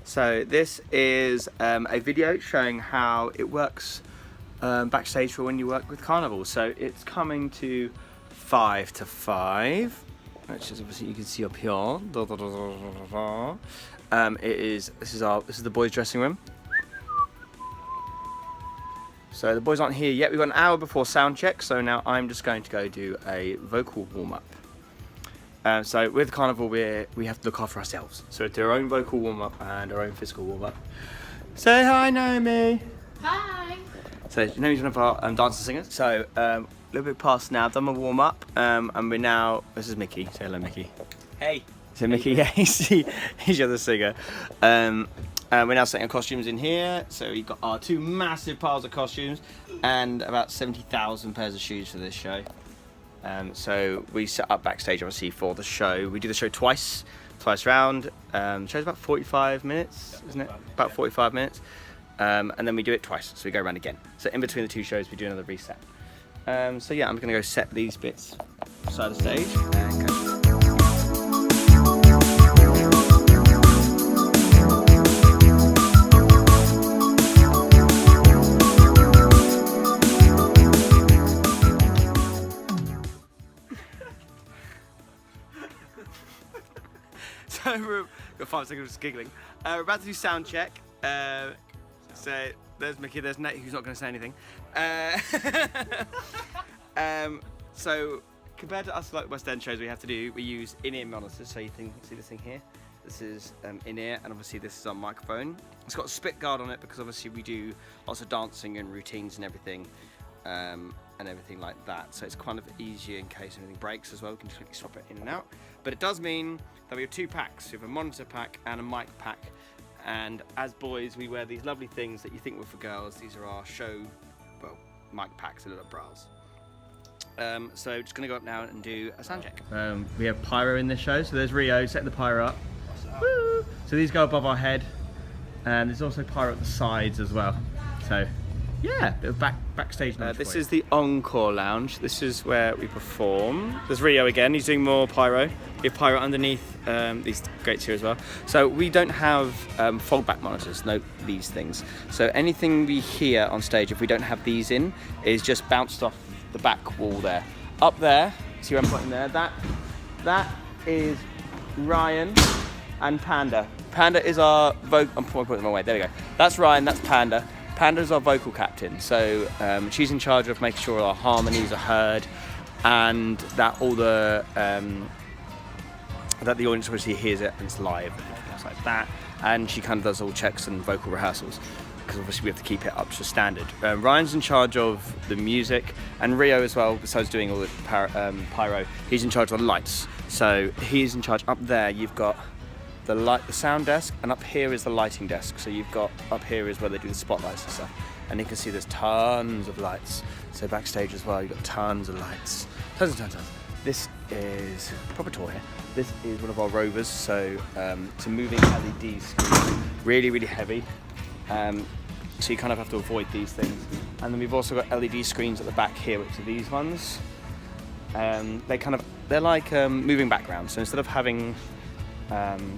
So this is a video showing how it works backstage for when you work with Carnival. So it's coming to 5 to 5, which is obviously you can see up here. This is the boys' dressing room. So the boys aren't here yet. We've got an hour before sound check. So now I'm just going to go do a vocal warm up. So with Carnival, we have to look after ourselves. So do our own vocal warm-up and our own physical warm-up. Say hi, Naomi. Hi. So Naomi's one of our dancers and singers. So a little bit past now, I've done my warm-up, and we're now, this is Mickey. Say hello, Mickey. Hey. So Mickey, yeah, he's your other singer. We're now setting our costumes in here. So we've got our 2 massive piles of costumes and about 70,000 pairs of shoes for this show. So we set up backstage obviously for the show. We do the show twice round. The show's about 45 minutes, isn't it? About 45 minutes. And then we do it twice, so we go around again. So in between the 2 shows we do another reset. So yeah, I'm gonna go set these bits side of the stage and go. So we've got 5 seconds of giggling. We're about to do sound check. So there's Mickey, there's Nate, who's not going to say anything. So compared to us like West End shows, we use in-ear monitors. So you can see this thing here. This is in-ear, and obviously this is our microphone. It's got a spit guard on it because obviously we do lots of dancing and routines and everything like that. So it's kind of easier in case anything breaks as well. We can just quickly swap it in and out. But it does mean that we have 2 packs. We have a monitor pack and a mic pack. And as boys, we wear these lovely things that you think were for girls. These are our show, well, mic packs and little bras. So just gonna go up now and do a sound check. We have pyro in this show. So there's Rio, set the pyro up. Woo! So these go above our head. And there's also pyro at the sides as well. So yeah, bit of backstage. This is the Encore Lounge. This is where we perform. There's Rio again. He's doing more pyro. We have pyro underneath these grates here as well. So we don't have fold-back monitors. No, these things. So anything we hear on stage, if we don't have these in, is just bounced off the back wall there. Up there, see what I'm putting there? That is Ryan and Panda. Panda is our vocal. I'm putting them away. There we go. That's Ryan. That's Panda. Panda's our vocal captain, so she's in charge of making sure our harmonies are heard and that all the that the audience obviously hears it and it's live and things like that. And she kind of does all checks and vocal rehearsals because obviously we have to keep it up to standard. Ryan's in charge of the music, and Rio as well. Besides doing all the pyro, he's in charge of the lights. So he's in charge. Up there, you've got the sound desk, and up here is the lighting desk. So you've got, up here is where they do the spotlights and stuff, and you can see there's tons of lights. So backstage as well, you've got tons of lights, tons. This is proper tour here. This is one of our rovers, so it's a moving LED screen, really heavy. So you kind of have to avoid these things. And then we've also got LED screens at the back here, which are these ones. They're like moving backgrounds. So instead of having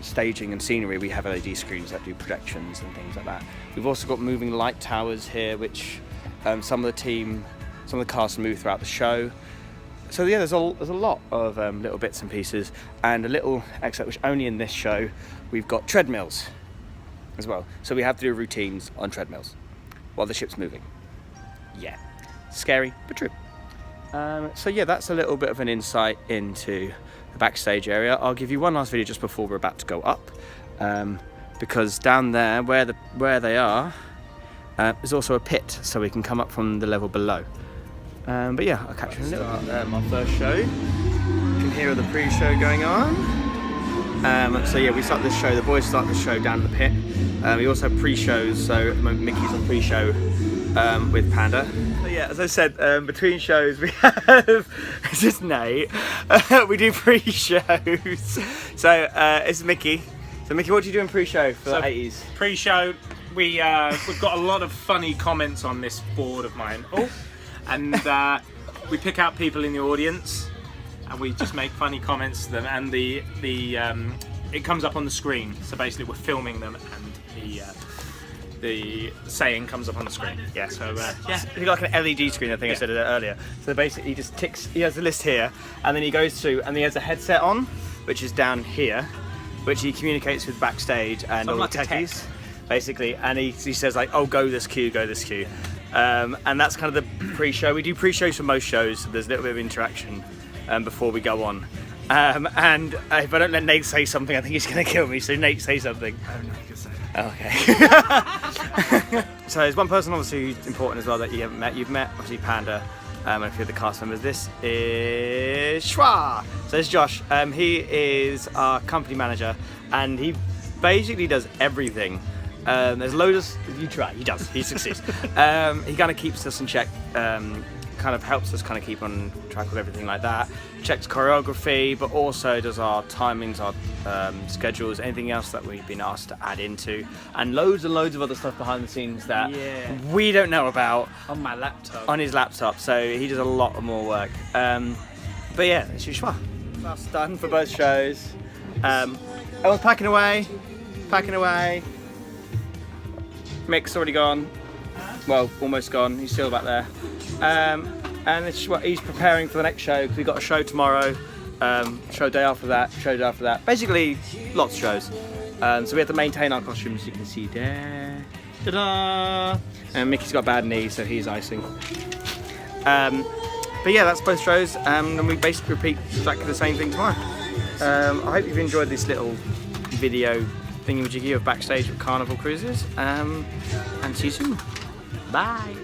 staging and scenery, we have LED screens that do projections and things like that. We've also got moving light towers here, which some of the cast move throughout the show. So yeah, there's a lot of little bits and pieces, and a little extra, which only in this show, we've got treadmills as well. So we have to do routines on treadmills while the ship's moving. Yeah, scary but true. So yeah, that's a little bit of an insight into the backstage area. I'll give you one last video just before we're about to go up, because down there where they are is also a pit, so we can come up from the level below. But yeah, I'll catch you in a little bit. My first show. You can hear the pre-show going on. So yeah, we start this show. The boys start the show down in the pit. We also have pre-shows. So at the moment, Mickey's on pre-show with Panda. So yeah, as I said, between shows we have it's just Nate. We do pre-shows. So it's Mickey. So Mickey, what do you do in pre-show for the 80s? Pre-show, we've got a lot of funny comments on this board of mine. Oh, and we pick out people in the audience and we just make funny comments to them. And it comes up on the screen. So basically, we're filming them, and the saying comes up on the screen. Yeah. So yeah. It's like an LED screen, I think I said it earlier. So basically, he just ticks. He has a list here, and then he goes through, and he has a headset on, which is down here, which he communicates with backstage and all like the a tech. techies, basically. And he says like, "Oh, go this queue, go this queue," and that's kind of the pre-show. We do pre-shows for most shows, so there's a little bit of interaction before we go on. And if I don't let Nate say something, I think he's going to kill me. So Nate, say something. I have nothing to say. Okay. So there's one person obviously who's important as well that you haven't met. You've met obviously Panda and a few of the cast members. This is Schwa. So this is Josh. He is our company manager, and he basically does everything. There's loads of you try. He does. He succeeds. He kind of keeps us in check. Kind of helps us kind of keep on track with everything like that. Checks choreography, but also does our timings, our schedules, anything else that we've been asked to add into, and loads of other stuff behind the scenes that we don't know about On my laptop. on his laptop. So he does a lot more work. But yeah, it's Schwa. That's done for both shows. Everyone's packing away. Mick's already gone. Well, almost gone. He's still back there. And it's what he's preparing for the next show, because we've got a show tomorrow, show day after that. Basically, lots of shows. So we have to maintain our costumes, you can see there. Ta-da! And Mickey's got a bad knee, so he's icing. But yeah, that's both shows, and we basically repeat exactly the same thing tomorrow. I hope you've enjoyed this little video thingy-majiggy of backstage with Carnival Cruises, and see you soon. Bye!